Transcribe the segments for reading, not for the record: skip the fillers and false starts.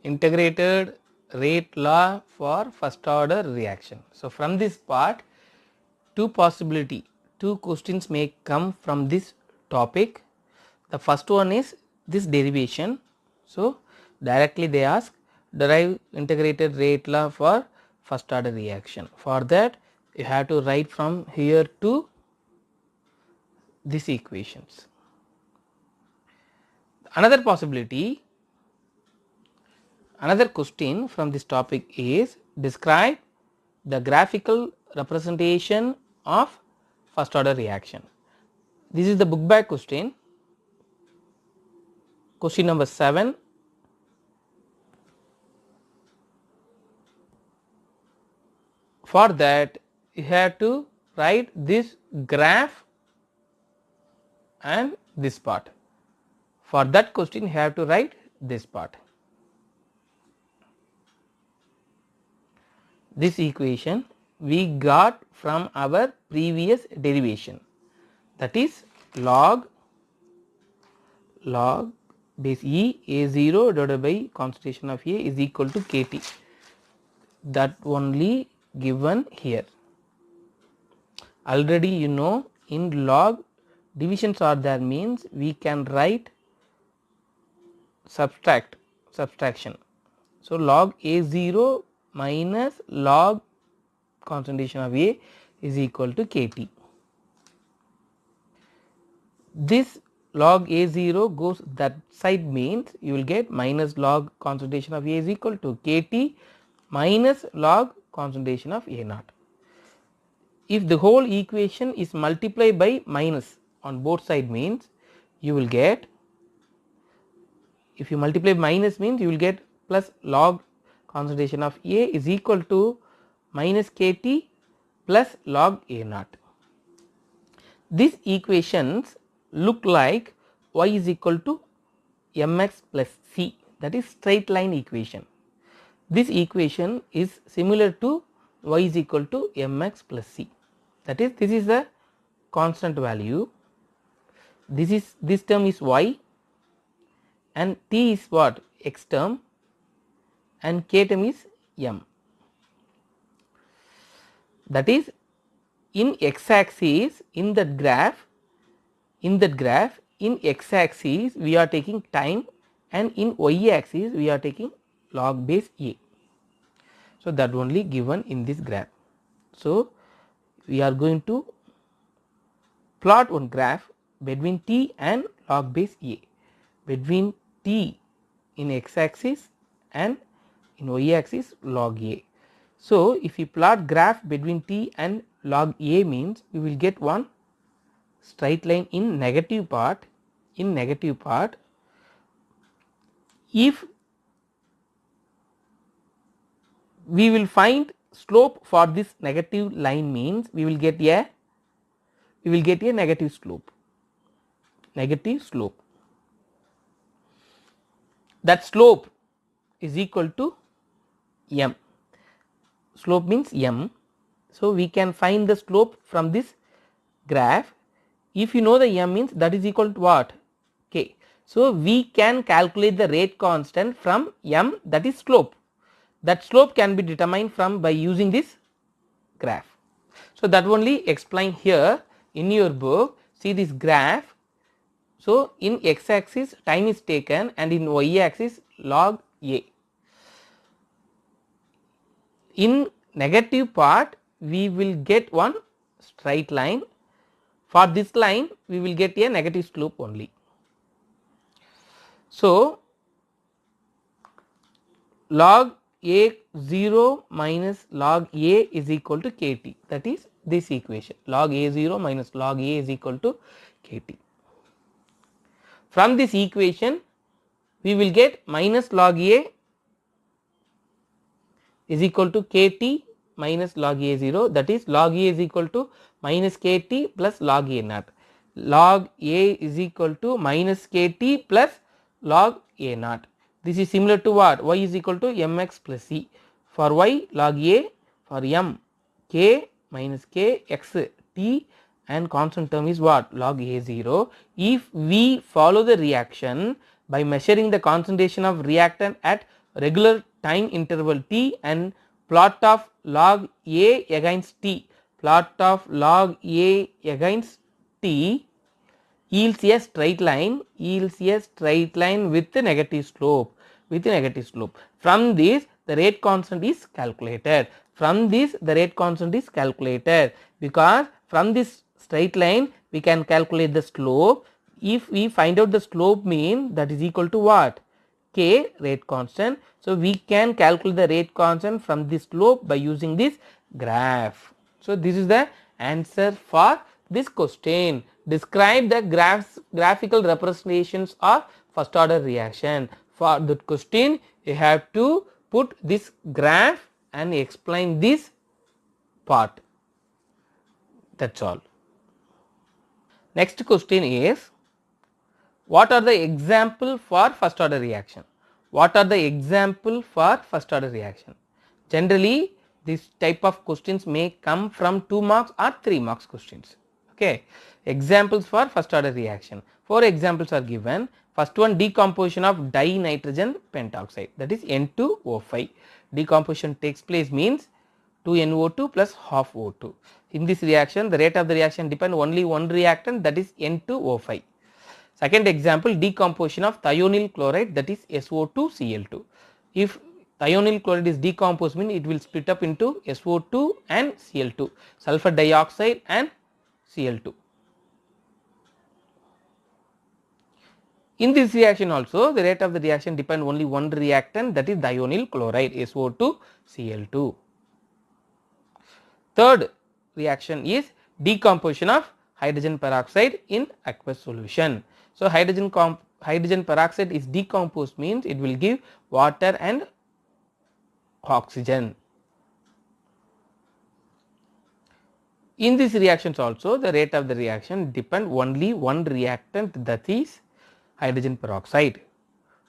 integrated rate law for first order reaction. So, from this part two questions may come from this topic. The first one is this derivation. So, directly they ask derive integrated rate law for first order reaction. For that you have to write from here to these equations. Another possibility, another question from this topic is describe the graphical representation of first order reaction. This is the book bag question, question number 7. For that you have to write this graph and this part. For that question you have to write this part. This equation we got from our previous derivation, that is log base E A0 divided by concentration of A is equal to KT, that only given here. Already you know in log divisions are there, means we can write subtraction. So, log A0 minus log concentration of A is equal to KT. This log A0 goes that side, means you will get minus log concentration of A is equal to KT minus log concentration of A0. If the whole equation is multiplied by minus on both sides, means you will get, if you multiply minus means you will get plus log concentration of A is equal to minus KT plus log A0. These equations look like y is equal to mx plus c, that is straight line equation. This equation is similar to y is equal to mx plus c, that is this is the constant value, this term is y and t is what, x term, and k term is m. That is in x axis in that graph in x axis we are taking time, and in y axis we are taking log base A. So, that only given in this graph. So, we are going to plot one graph between t and log base A, between t in x axis and in y axis log A. So, if you plot graph between t and log A, means we will get one straight line in negative part. If we will find slope for this negative line, means we will get a negative slope. That slope is equal to m. Slope means m. So, we can find the slope from this graph. If you know the m, means that is equal to what, k. So, we can calculate the rate constant from m, that is slope. That slope can be determined from by using this graph. So, that only explain here in your book. See this graph. So, in x axis time is taken and in y axis log A. In negative part we will get one straight line. For this line we will get a negative slope only. So, log A0 minus log A is equal to KT, that is this equation, log A0 minus log A is equal to KT. From this equation we will get minus log A is equal to KT minus log A0, that is log A is equal to minus KT plus log A0. Log A is equal to minus KT plus log A0. This is similar to what, y is equal to mx plus c. For y log A, for m k minus k x t, and constant term is what, log A0. If we follow the reaction by measuring the concentration of reactant at regular time interval t and plot of log a against t, plot of log a against t yields a straight line, with a negative slope, From this the rate constant is calculated. Because from this straight line we can calculate the slope. If we find out the slope mean, that is equal to what? K, rate constant. So we can calculate the rate constant from this slope by using this graph. So this is the answer for this question. Describe the graphical representations of first order reaction. For that question you have to put this graph and explain this part. That's all. Next question is, what are the example for first order reaction? Generally this type of questions may come from 2 marks or 3 marks questions. Okay. Examples for first order reaction. 4 examples are given. First one, decomposition of dinitrogen pentoxide, that is N2O5. Decomposition takes place means 2NO2 plus half O2. In this reaction the rate of the reaction depend only one reactant, that is N2O5. Second example, decomposition of thionyl chloride, that is SO2Cl2. If thionyl chloride is decomposed means it will split up into SO2 and Cl2, sulfur dioxide and Cl2. In this reaction also the rate of the reaction depend only one reactant, that is thionyl chloride, SO2Cl2. Third reaction is decomposition of hydrogen peroxide in aqueous solution. So hydrogen peroxide is decomposed means it will give water and oxygen. In these reactions also the rate of the reaction depend only one reactant, that is hydrogen peroxide.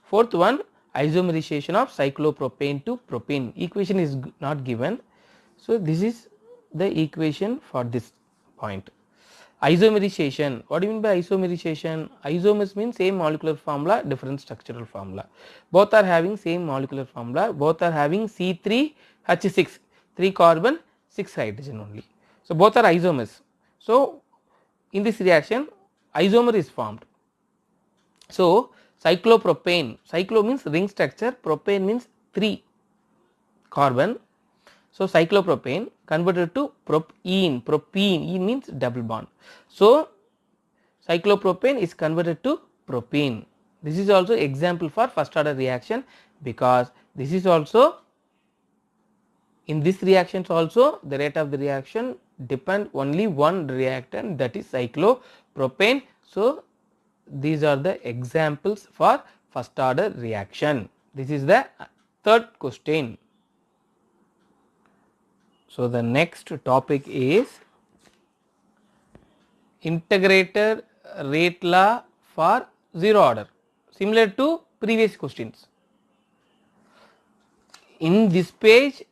Fourth one, isomerization of cyclopropane to propene. Equation is not given. So this is the equation for this point. Isomerization, what do you mean by isomerization? Isomers means same molecular formula, different structural formula. Both are having same molecular formula, both are having C3H6, 3 carbon 6 hydrogen only. So both are isomers. So in this reaction isomer is formed. So cyclopropane, cyclo means ring structure, propane means 3 carbon. So cyclopropane converted to propene, propene means double bond. So cyclopropane is converted to propene. This is also example for first order reaction, because this is also, in this reactions also the rate of the reaction depend only one reactant, that is cyclopropane. So these are the examples for first order reaction. This is the third question. So the next topic is integrated rate law for zero order, similar to previous questions. In this page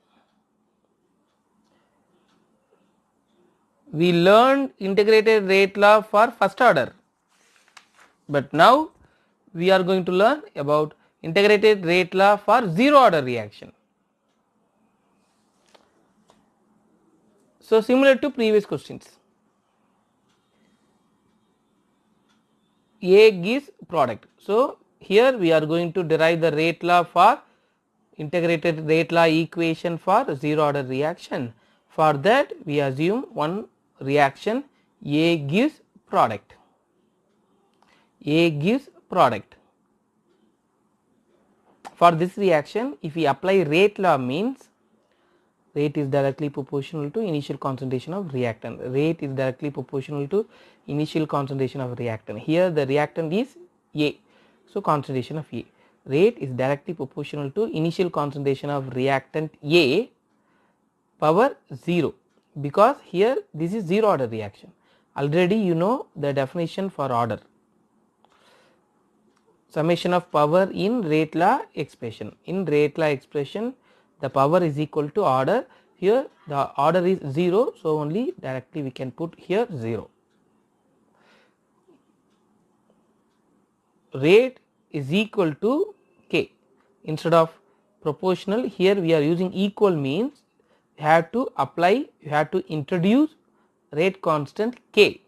we learned integrated rate law for first order, but now we are going to learn about integrated rate law for zero order reaction. So similar to previous questions, A gives product. So here we are going to derive the rate law for integrated rate law equation for zero order reaction. For that we assume one reaction, A gives product. For this reaction if we apply rate law means rate is directly proportional to initial concentration of reactant. Here the reactant is A, so concentration of A. Rate is directly proportional to initial concentration of reactant A power 0, because here this is zero order reaction. Already you know the definition for order. Summation of power in rate law expression. The power is equal to order. Here the order is 0, so only directly we can put here 0. Rate is equal to K. Instead of proportional, here we are using equal means you have to apply, you have to introduce rate constant K.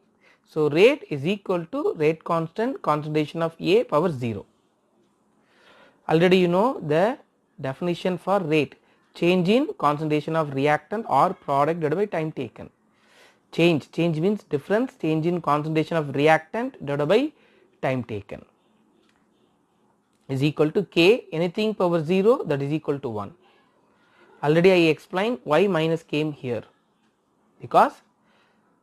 So, rate is equal to rate constant concentration of A power 0. Already you know the definition for rate, change in concentration of reactant or product divided by time taken. Change means difference, change in concentration of reactant divided by time taken is equal to K, anything power 0, that is equal to 1. Already I explained why minus came here, because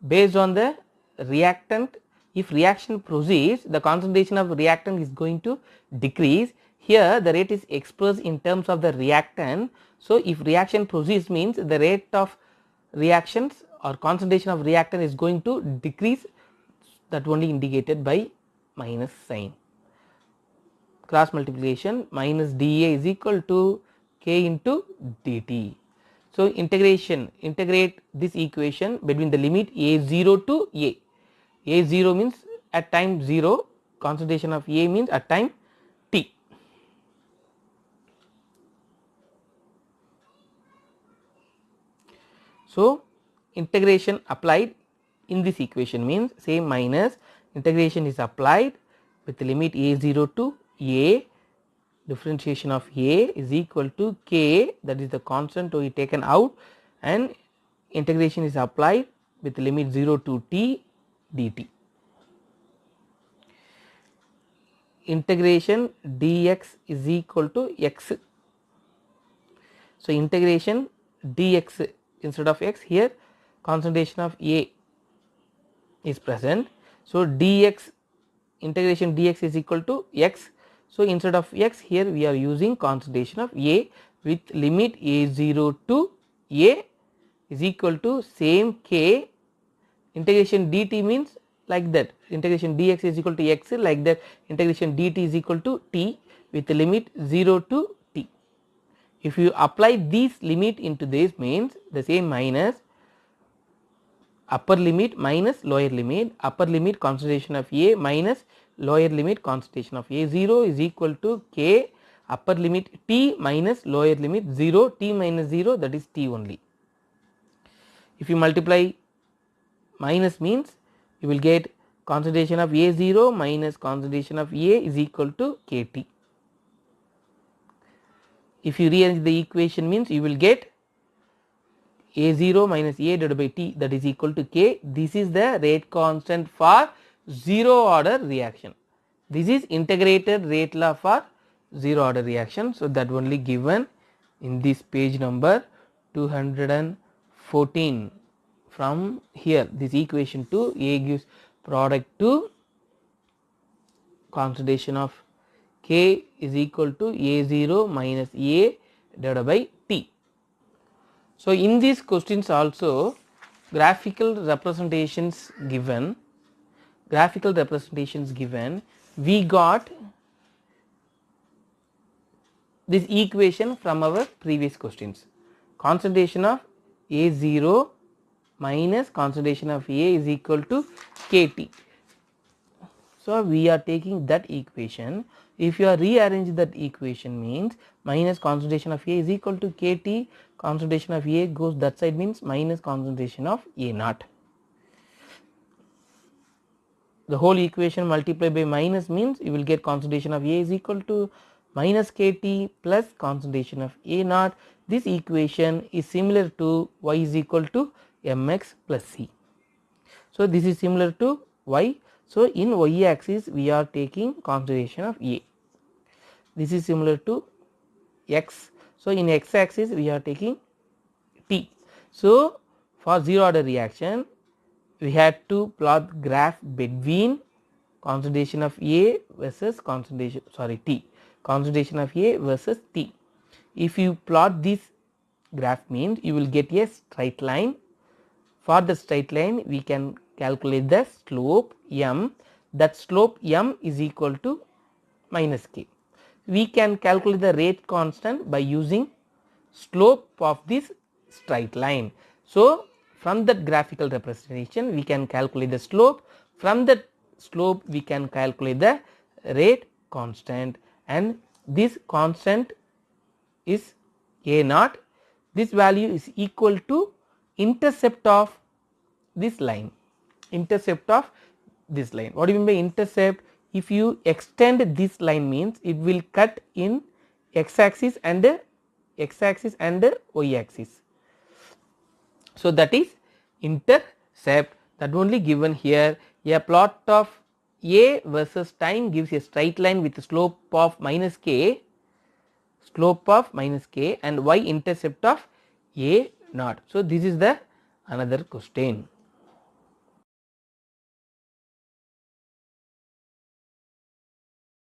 based on the reactant, if reaction proceeds, the concentration of reactant is going to decrease. Here the rate is expressed in terms of the reactant. So, if reaction proceeds means the rate of reactions or concentration of reactant is going to decrease, that only indicated by minus sign. Cross multiplication, minus dA is equal to K into dt. So, integrate this equation between the limit A0 to A. A0 means at time 0, concentration of A means at time t. So, integration applied in this equation means same minus integration is applied with the limit A0 to A, differentiation of A is equal to K, that is the constant to be taken out, and integration is applied with the limit 0 to t dt. Integration dx is equal to x. So, integration dx instead of x, here concentration of A is present. So, dx integration dx is equal to x. So, instead of x, here we are using concentration of A with limit A0 to A is equal to same K, integration dt means like that, integration dx is equal to x, like that integration dt is equal to t with the limit 0 to t. If you apply this limit into this means the same minus upper limit minus lower limit, upper limit concentration of A minus lower limit concentration of A0 is equal to K, upper limit t minus lower limit 0, t minus 0, that is t only. If you multiply minus means you will get concentration of A0 minus concentration of A is equal to Kt. If you rearrange the equation means you will get A0 minus A divided by T, that is equal to K. This is the rate constant for 0 order reaction. This is integrated rate law for 0 order reaction. So, that only given in this page number 214. From here this equation to A gives product to concentration of K is equal to A0 minus A divided by T. So, in these questions also graphical representations given, we got this equation from our previous questions, concentration of A0 minus concentration of A is equal to Kt. So, we are taking that equation. If you are rearrange that equation means minus concentration of A is equal to Kt, concentration of A goes that side means minus concentration of A naught. The whole equation multiplied by minus means you will get concentration of A is equal to minus Kt plus concentration of A naught. This equation is similar to y is equal to mx plus c. So, this is similar to y. So, in y axis we are taking concentration of A. This is similar to x. So, in x axis we are taking T. So, for 0 order reaction we had to plot graph between concentration of A versus concentration T, concentration of A versus T. If you plot this graph means you will get a straight line. For the straight line we can calculate the slope m, that slope m is equal to minus k. We can calculate the rate constant by using slope of this straight line. So, from that graphical representation we can calculate the slope, from that slope we can calculate the rate constant, and this constant is a naught, this value is equal to intercept of this line, intercept of this line. What do you mean by intercept? If you extend this line means it will cut in x axis and y axis. So, that is intercept, that only given here. A plot of a versus time gives a straight line with a slope of minus k, and y intercept of a naught. So, this is the another question.